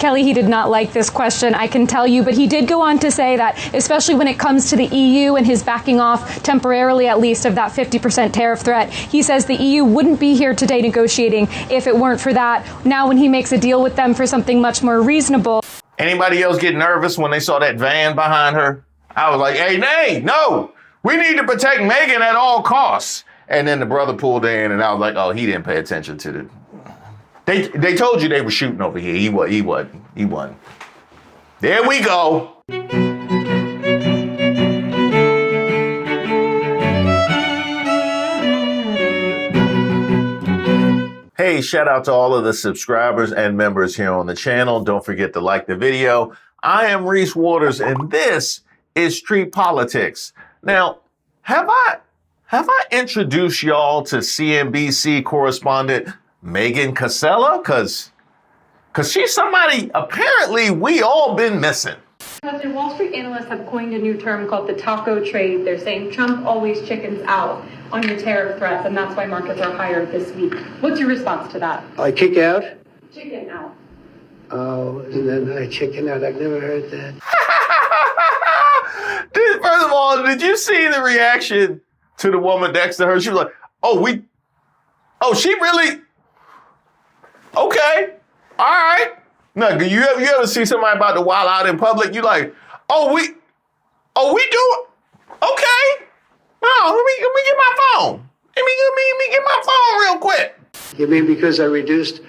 Kelly, he did not like this question, I can tell you, but he did go on to say that, especially when it comes to the EU and his backing off, temporarily at least, of that 50% tariff threat, he says the EU wouldn't be here today negotiating if it weren't for that. Now, when he makes a deal with them for something much more reasonable. Anybody else get nervous when they saw that van behind her? I was like, hey, nay, no, we need to protect Megan at all costs. And then the brother pulled in, and I was like, oh, he didn't pay attention to the... They told you they were shooting over here. He wasn't. There we go. Hey, shout out to all of the subscribers and members here on the channel. Don't forget to like the video. I am Reese Waters, and this is Street Politics. Now, have I introduced y'all to CNBC correspondent Megan Cassella? Cause she's somebody apparently we all been missing. President, Wall Street analysts have coined a new term called the taco trade. They're saying Trump always chickens out on your tariff threats, and that's why markets are higher this week. What's your response to that? I kick out? Chicken out. Oh, and then I chicken out. I've never heard that. First of all, did you see the reaction to the woman next to her? She was like, she really? Okay. All right. No, you ever see somebody about to wild out in public? You like, we do it. Okay. No, let me get my phone. Let me get my phone real quick. You mean because I reduced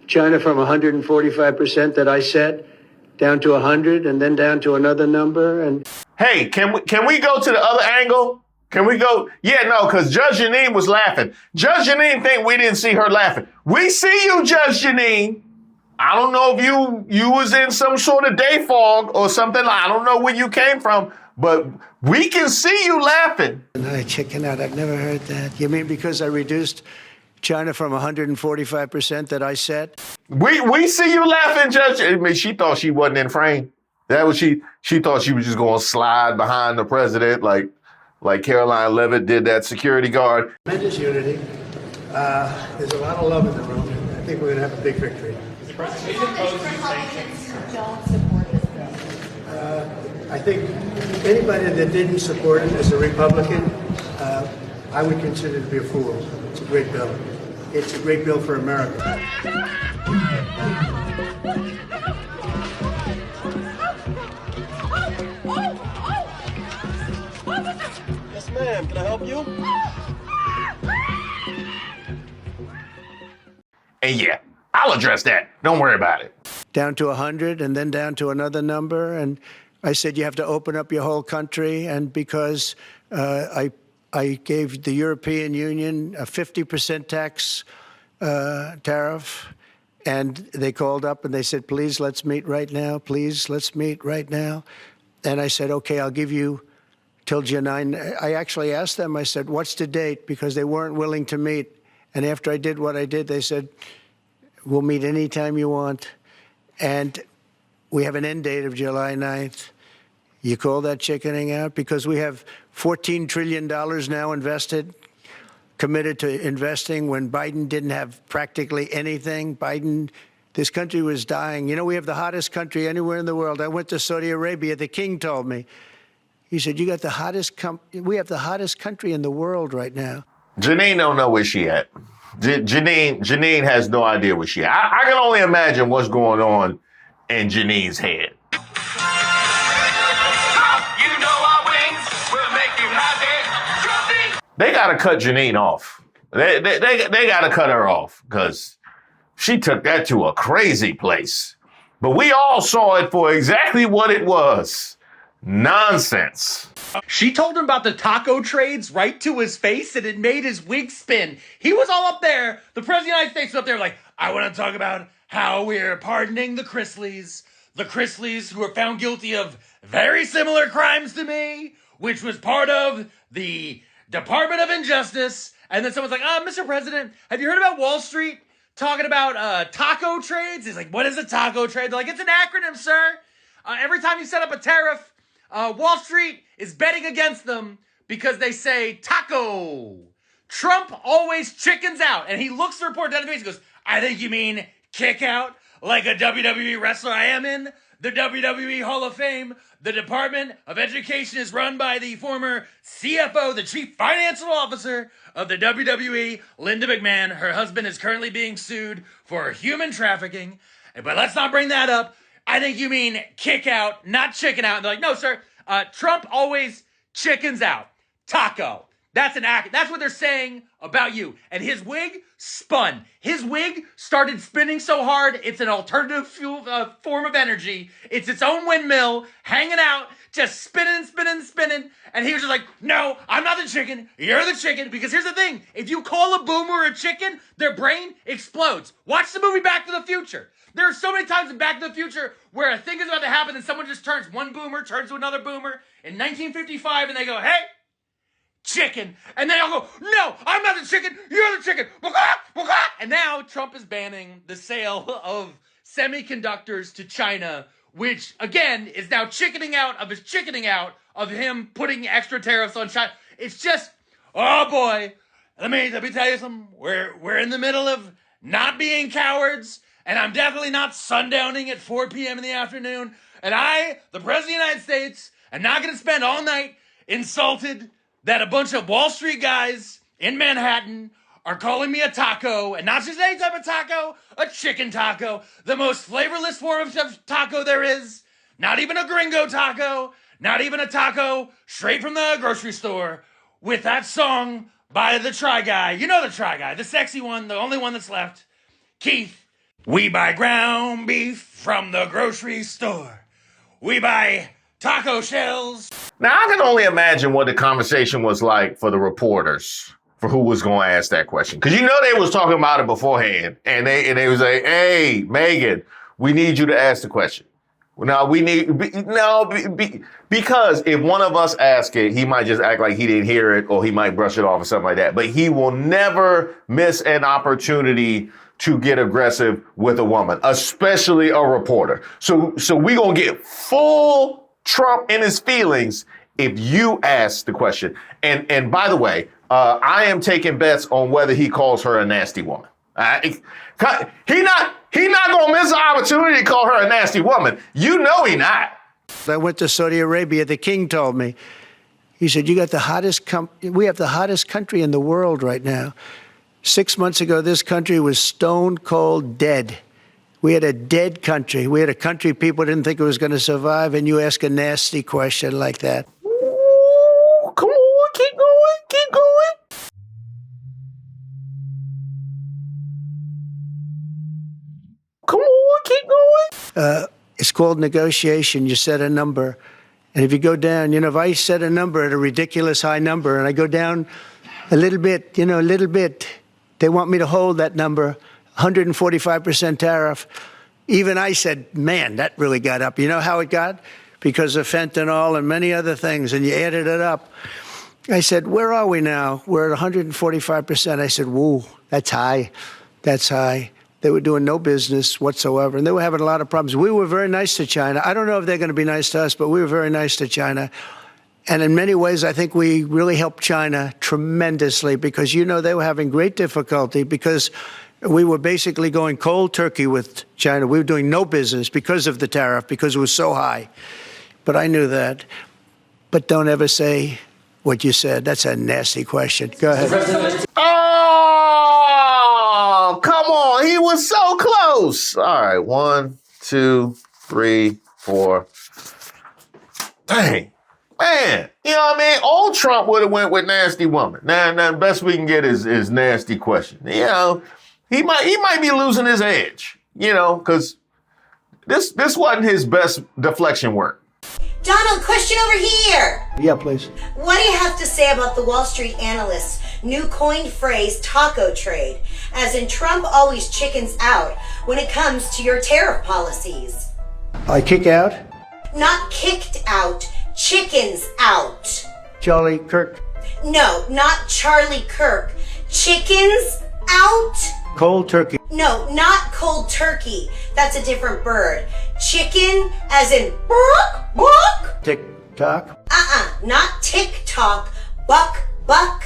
China from 145% that I set down to 100 and then down to another number? And hey, can we go to the other angle? Can we go? Yeah, no, because Judge Janine was laughing. Judge Janine think we didn't see her laughing. We see you, Judge Janine. I don't know if you was in some sort of day fog or something. I don't know where you came from, but we can see you laughing. And I chicken out. I've never heard that. You mean because I reduced China from 145% that I set? We see you laughing, Judge. I mean, she thought she wasn't in frame. That was she thought she was just going to slide behind the president like Caroline Leavitt did that security guard. Tremendous unity. There's a lot of love in the room. I think we're going to have a big victory. I think anybody that didn't support it as a Republican, I would consider to be a fool. It's a great bill. It's a great bill for America. Yes, ma'am. Can I help you? And yeah, I'll address that. Don't worry about it. Down to 100 and then down to another number. And I said, you have to open up your whole country. And because I gave the European Union a 50% tax tariff, and they called up and they said, please, let's meet right now. Please, let's meet right now. And I said, okay, I'll give you till July 9. I actually asked them, I said, what's the date? Because they weren't willing to meet. And after I did what I did, they said, we'll meet anytime you want. And we have an end date of July 9th. You call that chickening out? Because we have $14 trillion now invested, committed to investing when Biden didn't have practically anything. This country was dying. You know, we have the hottest country anywhere in the world. I went to Saudi Arabia. The king told me. He said, we have the hottest country in the world right now. Janine don't know where she at. Janine has no idea where she at. I can only imagine what's going on in Janine's head. They got to cut Janine off. They got to cut her off because she took that to a crazy place. But we all saw it for exactly what it was. Nonsense. She told him about the taco trades right to his face, and it made his wig spin. He was all up there. The President of the United States was up there like, I want to talk about how we're pardoning the Chrisleys who were found guilty of very similar crimes to me, which was part of the Department of Injustice. And then someone's like, Mr. President, have you heard about Wall Street talking about taco trades? He's like, what is a taco trade? They're like, it's an acronym, sir. Every time you set up a tariff, Wall Street is betting against them because they say taco. Trump always chickens out. And he looks the report down to me and goes, I think you mean kick out. like a WWE wrestler I am in the WWE Hall of Fame. The Department of Education is run by the former CFO, the Chief Financial Officer of the WWE, Linda McMahon. Her husband is currently being sued for human trafficking. But let's not bring that up. I think you mean kick out, not chicken out. And they're like, no, sir, Trump always chickens out. Taco. That's an act. That's what they're saying about you. And his wig spun. His wig started spinning so hard, it's an alternative fuel form of energy. It's its own windmill, hanging out, just spinning, spinning, spinning. And he was just like, no, I'm not the chicken. You're the chicken. Because here's the thing. If you call a boomer a chicken, their brain explodes. Watch the movie Back to the Future. There are so many times in Back to the Future where a thing is about to happen and someone just turns, one boomer turns to another boomer in 1955 and they go, hey, chicken. And they all go, no, I'm not the chicken. You're the chicken. And now Trump is banning the sale of semiconductors to China, which again is now chickening out of him putting extra tariffs on China. It's just, oh boy, let me tell you something. We're in the middle of not being cowards, and I'm definitely not sundowning at 4 p.m. in the afternoon. And I, the President of the United States, am not going to spend all night insulted that a bunch of Wall Street guys in Manhattan are calling me a taco, and not just any type of taco, a chicken taco, the most flavorless form of taco there is. Not even a gringo taco, not even a taco straight from the grocery store, with that song by the Try Guy. You know the Try Guy, the sexy one, the only one that's left. Keith, we buy ground beef from the grocery store. We buy taco shells. Now, I can only imagine what the conversation was like for the reporters, for who was going to ask that question. Because you know they was talking about it beforehand, and they was like, hey, Megan, we need you to ask the question. Now, because if one of us ask it, he might just act like he didn't hear it, or he might brush it off or something like that. But he will never miss an opportunity to get aggressive with a woman, especially a reporter. So we gonna get full Trump in his feelings if you ask the question. And by the way, I am taking bets on whether he calls her a nasty woman. He not gonna miss an opportunity to call her a nasty woman. You know he not. I went to Saudi Arabia. The king told me, he said, we have the hottest country in the world right now. 6 months ago, this country was stone cold dead. We had a dead country. We had a country people didn't think it was going to survive, and you ask a nasty question like that. Ooh, come on, keep going. Come on, keep going. It's called negotiation. You set a number. And if you go down, if I set a number at a ridiculous high number and I go down a little bit, they want me to hold that number, 145% tariff. Even I said, man, that really got up. You know how it got? Because of fentanyl and many other things, and you added it up. I said, where are we now? We're at 145%. I said, whoa, that's high. That's high. They were doing no business whatsoever, and they were having a lot of problems. We were very nice to China. I don't know if they're going to be nice to us, but we were very nice to China. And in many ways, I think we really helped China tremendously because, they were having great difficulty because we were basically going cold turkey with China. We were doing no business because of the tariff, because it was so high. But I knew that. But don't ever say what you said. That's a nasty question. Go ahead. Oh, come on. He was so close. All right. 1, 2, 3, 4. Dang. Man, you know what I mean? Old Trump would have went with nasty woman. Now the best we can get is nasty question. He might be losing his edge, because this wasn't his best deflection work. Donald, question over here. Yeah, please. What do you have to say about the Wall Street analysts' new coined phrase, taco trade, as in Trump always chickens out when it comes to your tariff policies? I kick out? Not kicked out, chickens out. Charlie Kirk. No, not Charlie Kirk. Chickens out? Cold turkey. No, not cold turkey. That's a different bird. Chicken as in buck, buck. Tick-tock. Not tick-tock, buck, buck.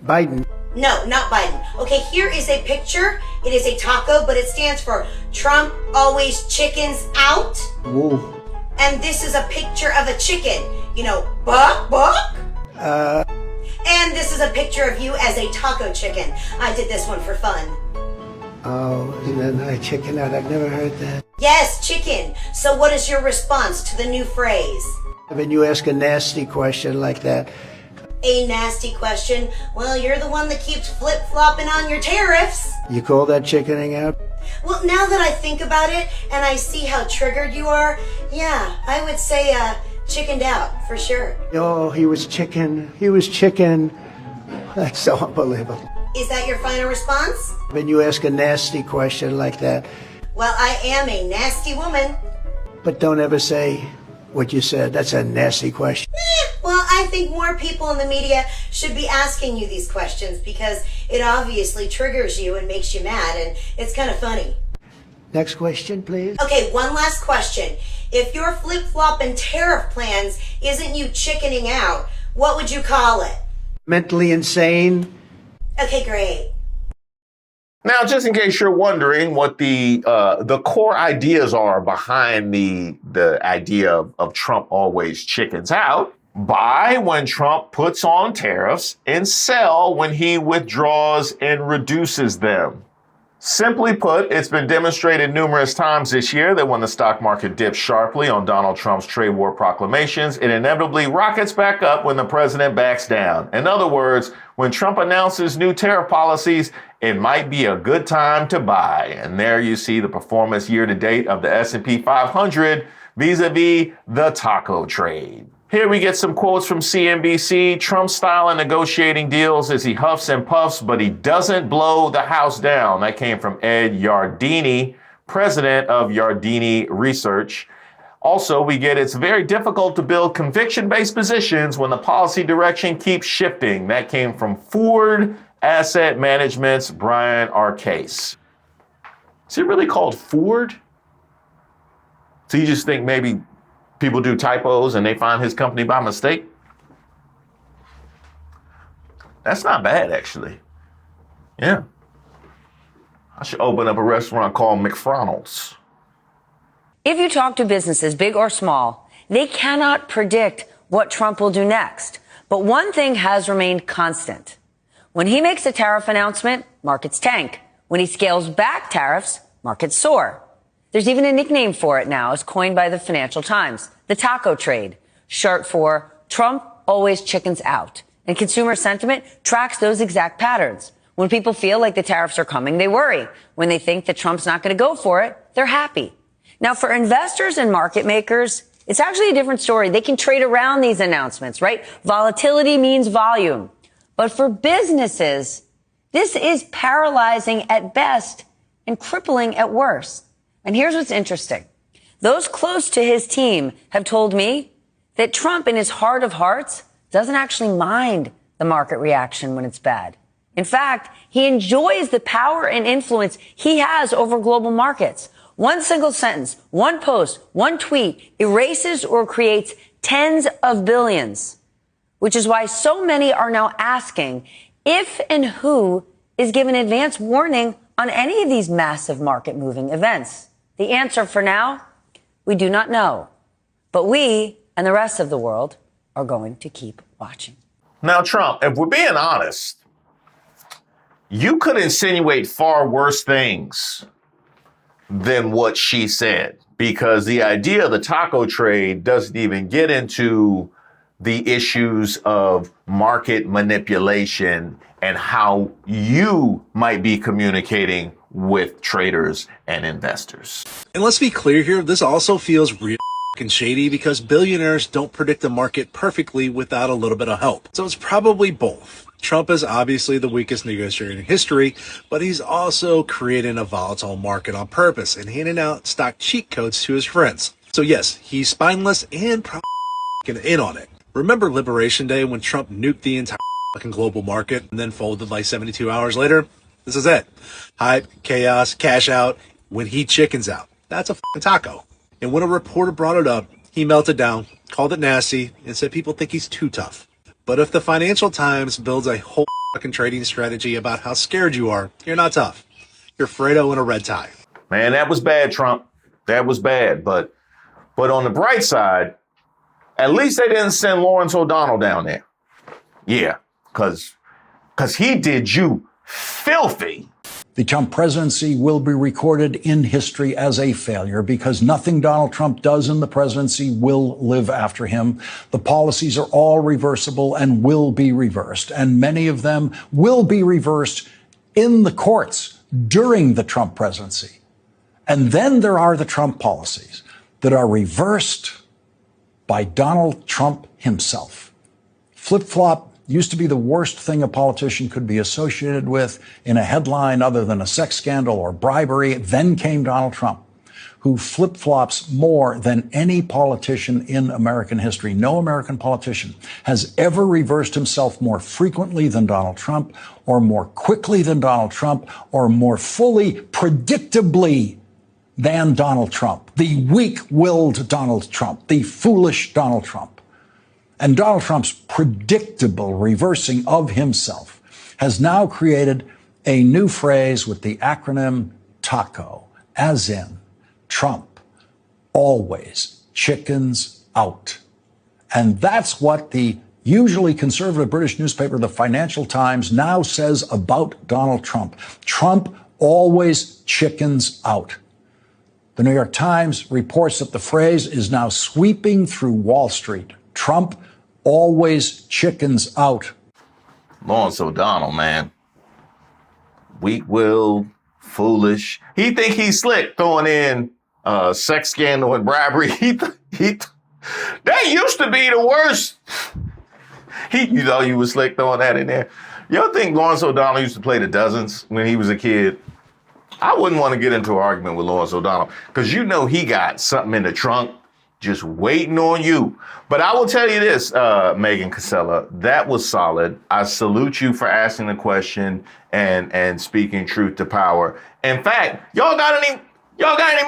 Biden. No, not Biden. Okay, here is a picture. It is a taco, but it stands for Trump always chickens out. Woo. And this is a picture of a chicken. You know, buck, buck. And this is a picture of you as a taco chicken. I did this one for fun. Oh, and then I chicken out. I've never heard that. Yes, chicken. So what is your response to the new phrase? When you ask a nasty question like that, A nasty question? Well, you're the one that keeps flip-flopping on your tariffs. you call that chickening out? Well, now that I think about it and I see how triggered you are, yeah, I would say chickened out for sure. Oh, he was chicken. He was chicken. That's so unbelievable. Is that your final response? When you ask a nasty question like that, Well, I am a nasty woman. but don't ever say what you said. That's a nasty question. Well, I think more people in the media should be asking you these questions because it obviously triggers you and makes you mad, and it's kind of funny. Next question, please. Okay, one last question. If your flip-flopping tariff plans isn't you chickening out, what would you call it? Mentally insane. Okay, great. Now, just in case you're wondering what the core ideas are behind the idea of Trump always chickens out, buy when Trump puts on tariffs and sell when he withdraws and reduces them. Simply put, it's been demonstrated numerous times this year that when the stock market dips sharply on Donald Trump's trade war proclamations, it inevitably rockets back up when the president backs down. In other words, when Trump announces new tariff policies, it might be a good time to buy. And there you see the performance year to date of the S&P 500 vis-a-vis the taco trade. Here we get some quotes from CNBC. Trump's style in negotiating deals is he huffs and puffs, but he doesn't blow the house down. That came from Ed Yardeni, president of Yardeni Research. Also, we get it's very difficult to build conviction-based positions when the policy direction keeps shifting. That came from Ford Asset Management's Brian Arcase. Is it really called Ford? So you just think maybe people do typos and they find his company by mistake? That's not bad, actually. Yeah. I should open up a restaurant called McFronald's. If you talk to businesses, big or small, they cannot predict what Trump will do next. But one thing has remained constant. When he makes a tariff announcement, markets tank. When he scales back tariffs, markets soar. There's even a nickname for it now, as coined by the Financial Times, the taco trade, short for Trump always chickens out. And consumer sentiment tracks those exact patterns. When people feel like the tariffs are coming, they worry. When they think that Trump's not going to go for it, they're happy. Now, for investors and market makers, it's actually a different story. They can trade around these announcements, right? Volatility means volume. But for businesses, this is paralyzing at best and crippling at worst. And here's what's interesting. Those close to his team have told me that Trump, in his heart of hearts, doesn't actually mind the market reaction when it's bad. In fact, he enjoys the power and influence he has over global markets. One single sentence, one post, one tweet erases or creates tens of billions, which is why so many are now asking if and who is given advance warning on any of these massive market moving events. The answer for now, we do not know. But we and the rest of the world are going to keep watching. Now, Trump, if we're being honest, you could insinuate far worse things than what she said, because the idea of the taco trade doesn't even get into the issues of market manipulation and how you might be communicating with traders and investors. And let's be clear here, this also feels real shady because billionaires don't predict the market perfectly without a little bit of help. So it's probably both. Trump is obviously the weakest negotiator in history, but he's also creating a volatile market on purpose and handing out stock cheat codes to his friends. So yes, he's spineless and probably in on it. Remember Liberation Day when Trump nuked the entire global market and then folded like 72 hours later? This is it. Hype, chaos, cash out, when he chickens out. That's a taco. And when a reporter brought it up, he melted down, called it nasty, and said people think he's too tough. But if the Financial Times builds a whole fucking trading strategy about how scared you are. You're not tough. You're Fredo in a red tie. Man, that was bad, Trump. That was bad. But on the bright side, at least they didn't send Lawrence O'Donnell down there. Yeah, because he did you filthy. The Trump presidency will be recorded in history as a failure because nothing Donald Trump does in the presidency will live after him. The policies are all reversible and will be reversed, and many of them will be reversed in the courts during the Trump presidency. And then there are the Trump policies that are reversed by Donald Trump himself. Flip-flop used to be the worst thing a politician could be associated with in a headline other than a sex scandal or bribery. Then came Donald Trump, who flip-flops more than any politician in American history. No American politician has ever reversed himself more frequently than Donald Trump, or more quickly than Donald Trump, or more fully, predictably than Donald Trump. The weak-willed Donald Trump, the foolish Donald Trump. And Donald Trump's predictable reversing of himself has now created a new phrase with the acronym TACO, as in Trump always chickens out. And that's what the usually conservative British newspaper, the Financial Times, now says about Donald Trump. Trump always chickens out. The New York Times reports that the phrase is now sweeping through Wall Street. Trump always chickens out. Lawrence O'Donnell, man. Weak-willed, foolish. He think he's slick throwing in sex scandal and bribery. That used to be the worst. You thought you was slick throwing that in there. Y'all think Lawrence O'Donnell used to play the dozens when he was a kid? I wouldn't want to get into an argument with Lawrence O'Donnell because you know he got something in the trunk just waiting on you. But I will tell you this, Megan Cassella, that was solid. I salute you for asking the question and speaking truth to power. In fact, y'all got any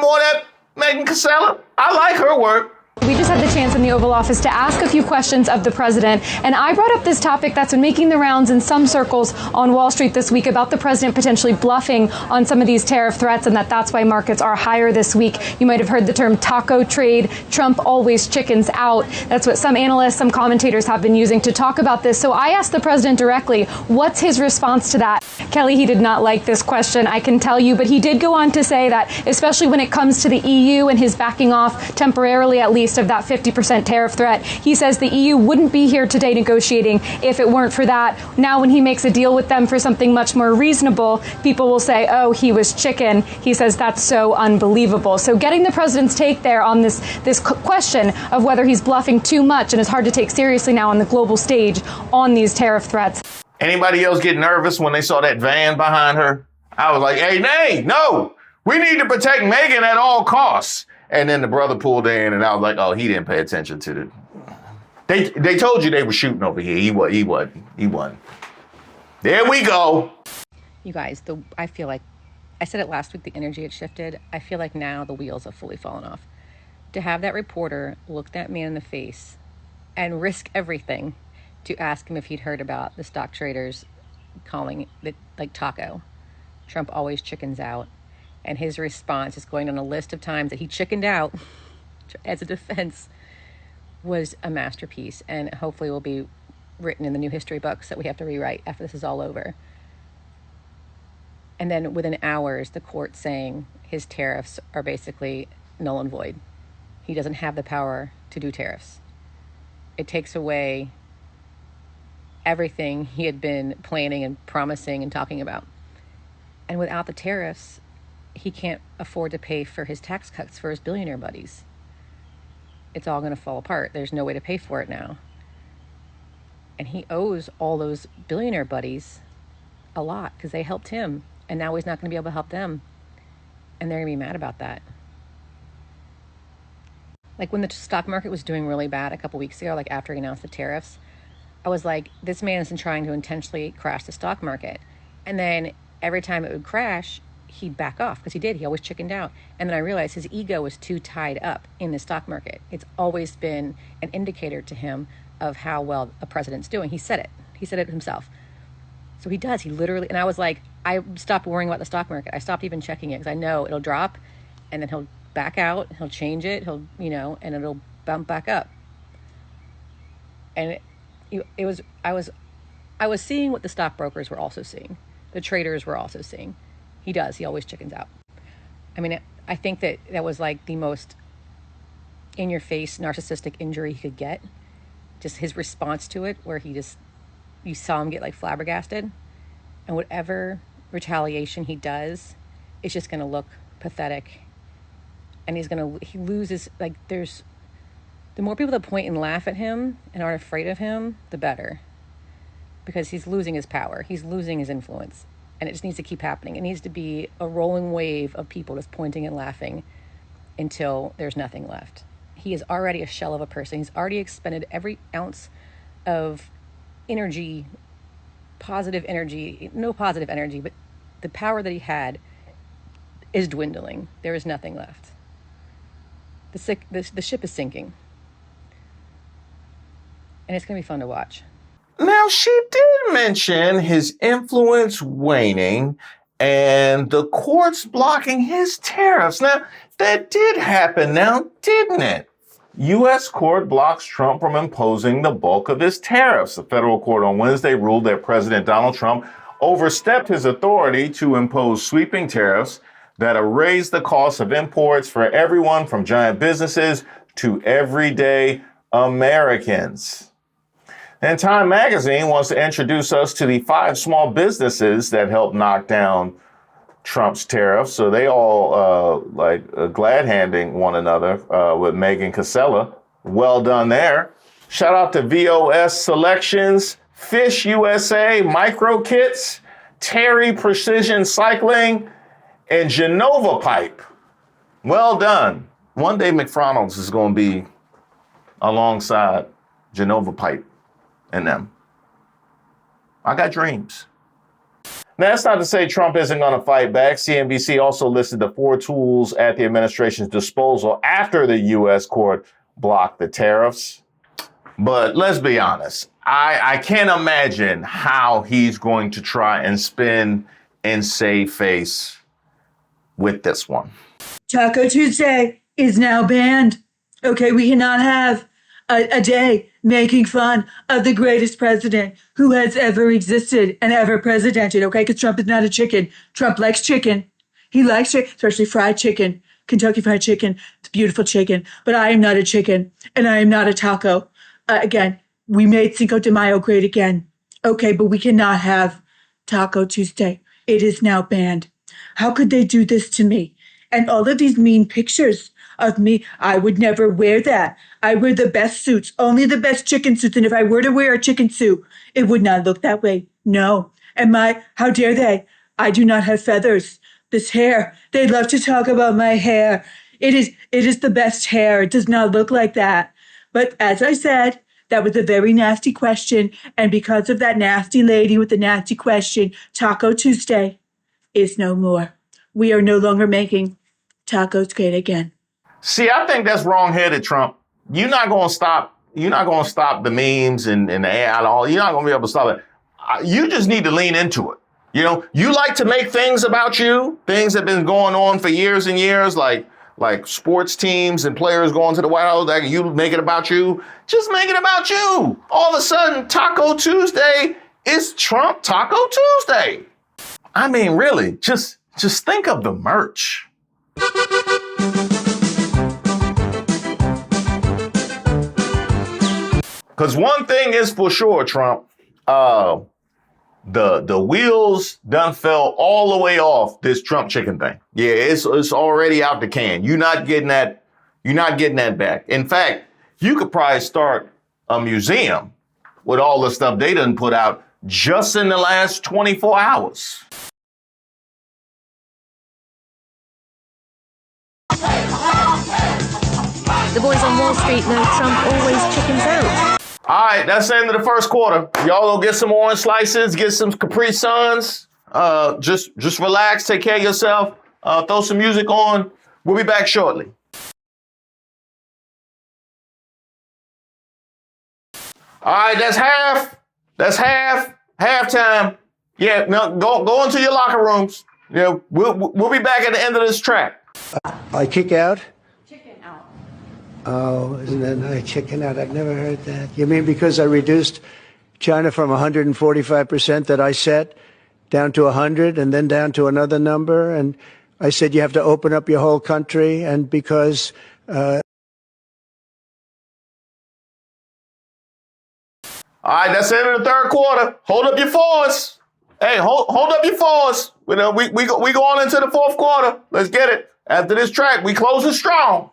more of that, Megan Cassella? I like her work. We just had the chance in the Oval Office to ask a few questions of the president, and I brought up this topic that's been making the rounds in some circles on Wall Street this week about the president potentially bluffing on some of these tariff threats, and that's why markets are higher this week. You might have heard the term taco trade. Trump always chickens out. That's what some analysts, some commentators have been using to talk about this. So I asked the president directly, what's his response to that? Kelly, he did not like this question, I can tell you, but he did go on to say that, especially when it comes to the EU and his backing off temporarily at least of that 50% tariff threat. He says the EU wouldn't be here today negotiating if it weren't for that. Now, when he makes a deal with them for something much more reasonable, people will say, oh, he was chicken. He says that's so unbelievable. So getting the president's take there on this question of whether he's bluffing too much and is hard to take seriously now on the global stage on these tariff threats. Anybody else get nervous when they saw that van behind her? I was like, hey, nay, no, we need to protect Megan at all costs. And then the brother pulled in, and I was like, oh, he didn't pay attention to They told you they were shooting over here. He wasn't. There we go. You guys, I feel like, I said it last week, the energy had shifted. I feel like now the wheels have fully fallen off. To have that reporter look that man in the face and risk everything to ask him if he'd heard about the stock traders calling it like taco. Trump always chickens out. And his response is going on a list of times that he chickened out as a defense was a masterpiece, and hopefully will be written in the new history books that we have to rewrite after this is all over. And then within hours, the court saying his tariffs are basically null and void. He doesn't have the power to do tariffs. It takes away everything he had been planning and promising and talking about. And without the tariffs, he can't afford to pay for his tax cuts for his billionaire buddies. It's all going to fall apart. There's no way to pay for it now. And he owes all those billionaire buddies a lot because they helped him. And now he's not going to be able to help them. And they're going to be mad about that. Like when the stock market was doing really bad a couple weeks ago, like after he announced the tariffs, I was like, this man isn't trying to intentionally crash the stock market. And then every time it would crash, he'd back off because he did. He always chickened out. And then I realized his ego was too tied up in the stock market. It's always been an indicator to him of how well a president's doing. He said it. He said it himself. So he does. He literally, and I was like, I stopped worrying about the stock market. I stopped even checking it because I know it'll drop and then he'll back out, he'll change it, he'll, and it'll bump back up. And I was seeing what the stockbrokers were also seeing. The traders were also seeing. He does. He always chickens out. I mean, I think that was like the most in-your-face narcissistic injury he could get. Just his response to it, where you saw him get like flabbergasted. And whatever retaliation he does, it's just going to look pathetic. And he loses, like, the more people that point and laugh at him and aren't afraid of him, the better. Because he's losing his power. He's losing his influence. And it just needs to keep happening. It needs to be a rolling wave of people just pointing and laughing until there's nothing left. He is already a shell of a person. He's already expended every ounce of energy, positive energy, no positive energy, but the power that he had is dwindling. There is nothing left. The ship is sinking. And it's going to be fun to watch. Now, she did mention his influence waning and the courts blocking his tariffs. Now, that did happen now, didn't it? U.S. court blocks Trump from imposing the bulk of his tariffs. The federal court on Wednesday ruled that President Donald Trump overstepped his authority to impose sweeping tariffs that have raised the cost of imports for everyone from giant businesses to everyday Americans. And Time Magazine wants to introduce us to the 5 small businesses that helped knock down Trump's tariffs. So they all glad-handing one another with Megan Cassella. Well done there. Shout out to VOS Selections, Fish USA, Micro Kits, Terry Precision Cycling, and Genova Pipe. Well done. One day McDonald's is going to be alongside Genova Pipe and them. I got dreams. Now, that's not to say Trump isn't going to fight back. CNBC also listed the 4 tools at the administration's disposal after the U.S. court blocked the tariffs. But let's be honest. I can't imagine how he's going to try and spin and save face with this one. Taco Tuesday is now banned. Okay, we cannot have a day making fun of the greatest president who has ever existed and ever presidented, okay? Because Trump is not a chicken. Trump likes chicken. He likes chicken, especially fried chicken, Kentucky Fried Chicken. It's beautiful chicken. But I am not a chicken, and I am not a taco. Again, we made Cinco de Mayo great again. Okay, but we cannot have Taco Tuesday. It is now banned. How could they do this to me? And all of these mean pictures of me, I would never wear that. I wear the best suits, only the best chicken suits. And if I were to wear a chicken suit, it would not look that way. No. And how dare they? I do not have feathers. This hair, they love to talk about my hair. It is the best hair. It does not look like that. But as I said, that was a very nasty question. And because of that nasty lady with the nasty question, Taco Tuesday is no more. We are no longer making tacos great again. See, I think that's wrong-headed, Trump. You're not going to stop the memes and the AI and all. You're not going to be able to stop it. You just need to lean into it. You know, you like to make things about you, things that have been going on for years and years, like sports teams and players going to the White House, like you make it about you. Just make it about you. All of a sudden, Taco Tuesday is Trump Taco Tuesday. I mean, really, just think of the merch. Because one thing is for sure, Trump, the wheels done fell all the way off this Trump chicken thing. Yeah, it's already out the can. You're not getting that back. In fact, you could probably start a museum with all the stuff they done put out just in the last 24 hours. The boys on Wall Street know Trump always chickens out. All right, that's the end of the first quarter. Y'all go get some orange slices, get some Capri Suns. Just relax, take care of yourself. Throw some music on. We'll be back shortly. All right, that's halftime. Yeah, no, go into your locker rooms. You know, we'll be back at the end of this track. I kick out? Chicken out. Oh, isn't that nice? Chicken out. I've never heard that. You mean because I reduced China from 145% that I set down to 100 and then down to another number? And I said you have to open up your whole country, and because All right, that's the end of the third quarter. Hold up your fours. Hey, hold up your fours. You know, we go on into the fourth quarter. Let's get it. After this track, we close it strong.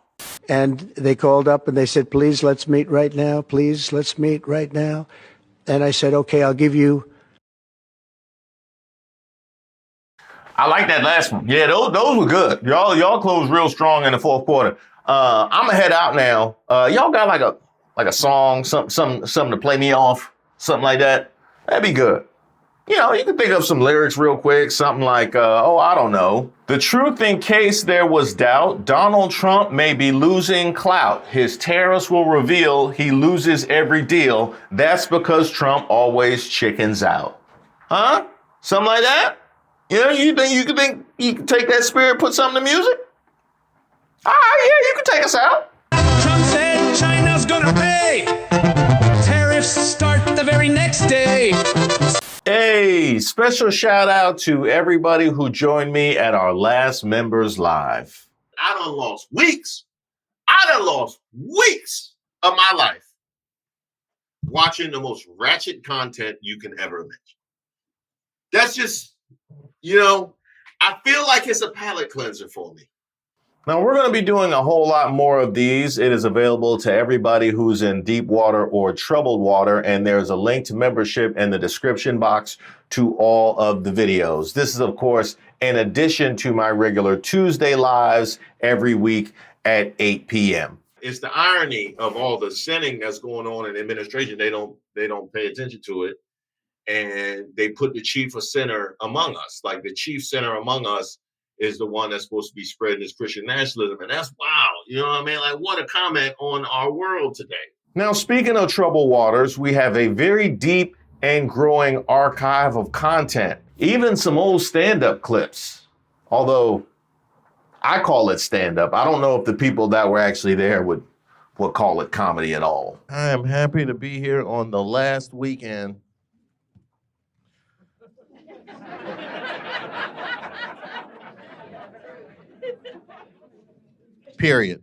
And they called up and they said, please, let's meet right now. Please, let's meet right now. And I said, okay, I'll give you. I like that last one. Yeah, those were good. Y'all closed real strong in the fourth quarter. I'm gonna head out now. Y'all got like a song, something to play me off, something like that. That'd be good. You know, you can think of some lyrics real quick, something like, I don't know. The truth in case there was doubt, Donald Trump may be losing clout. His tariffs will reveal he loses every deal. That's because Trump always chickens out. Huh? Something like that? You know, you think you can take that spirit, put something to music? All right, yeah, you can take us out. Trump said China's gonna pay. Tariffs start the very next day. Hey, special shout out to everybody who joined me at our last Members Live. I done lost weeks of my life watching the most ratchet content you can ever imagine. That's just, you know, I feel like it's a palate cleanser for me. Now, we're going to be doing a whole lot more of these. It is available to everybody who's in deep water or troubled water, and there's a link to membership in the description box to all of the videos. This is, of course, in addition to my regular Tuesday lives every week at 8 p.m. It's the irony of all the sinning that's going on in the administration. They don't pay attention to it, and they put the chief of sinner among us. Like the chief sinner among us is the one that's supposed to be spreading this Christian nationalism. And that's wow. You know what I mean? Like, what a comment on our world today. Now, speaking of troubled waters, we have a very deep and growing archive of content, even some old stand-up clips. Although I call it stand-up. I don't know if the people that were actually there would call it comedy at all. I am happy to be here on the last weekend. Period.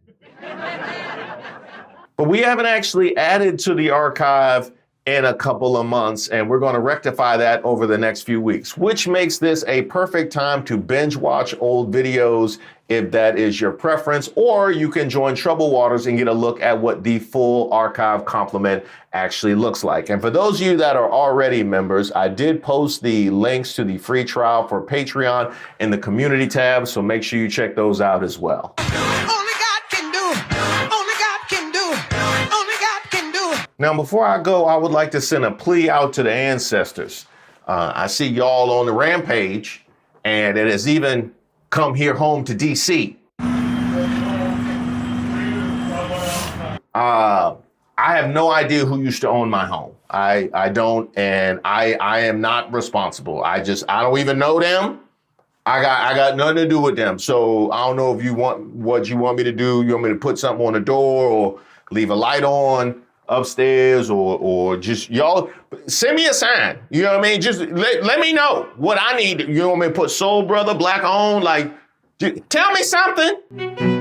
But we haven't actually added to the archive in a couple of months, and we're going to rectify that over the next few weeks, which makes this a perfect time to binge watch old videos if that is your preference, or you can join Troubled Waters and get a look at what the full archive complement actually looks like. And for those of you that are already members, I did post the links to the free trial for Patreon in the community tab, so make sure you check those out as well. Now, before I go, I would like to send a plea out to the ancestors. I see y'all on the rampage, and it has even come here home to D.C. I have no idea who used to own my home. I don't, and I am not responsible. I don't even know them. I got nothing to do with them. So I don't know if you want what you want me to do. You want me to put something on the door or leave a light on upstairs or just y'all send me a sign. You know what I mean? Just let me know what I need. You want me to put Soul Brother, Black Owned, like tell me something.